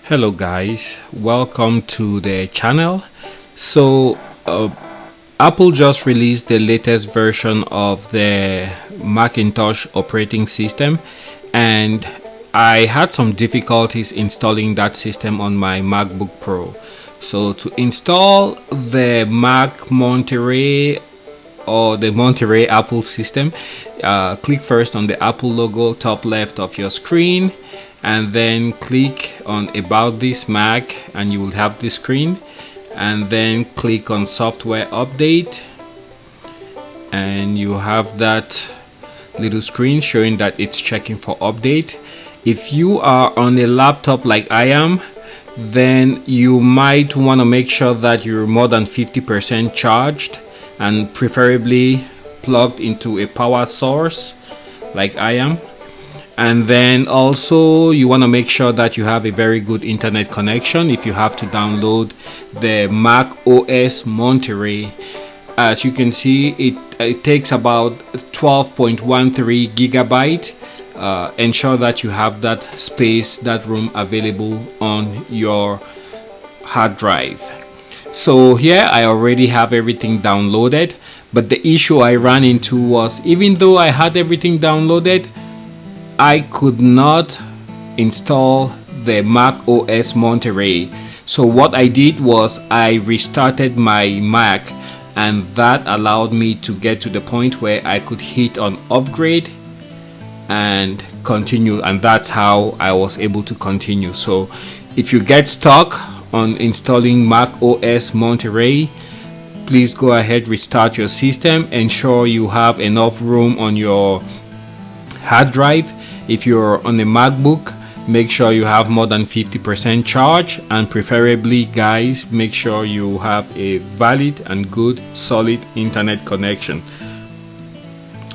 Hello guys, welcome to the channel. Apple just released the latest version of the Macintosh operating system, and I had some difficulties installing that system on my MacBook Pro. So to install the Mac Monterey or the Monterey Apple system, click first on the Apple logo top left of your screen, and then click on About This Mac and you will have this screen, and then click on Software Update and you have that little screen showing that it's checking for update. If you are on a laptop like I am, then you might want to make sure that you're more than 50% charged and preferably plugged into a power source like I am. And then also you want to make sure that you have a very good internet connection if you have to download the MacOS Monterey. As you can see, it takes about 12.13 gigabyte. Ensure that you have that space, that room available on your hard drive. So here I already have everything downloaded, but the issue I ran into was, even though I had everything downloaded, I could not install the MacOS Monterey. So what I did was I restarted my Mac, and that allowed me to get to the point where I could hit on upgrade and continue, and that's how I was able to continue. So if you get stuck on installing MacOS Monterey, please go ahead, restart your system, ensure you have enough room on your hard drive. If you're on a MacBook, make sure you have more than 50% charge, and preferably, guys, make sure you have a valid and good solid internet connection.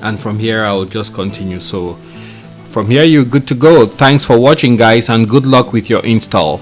And from here I'll just continue. So from here you're good to go. Thanks for watching, guys, and good luck with your install.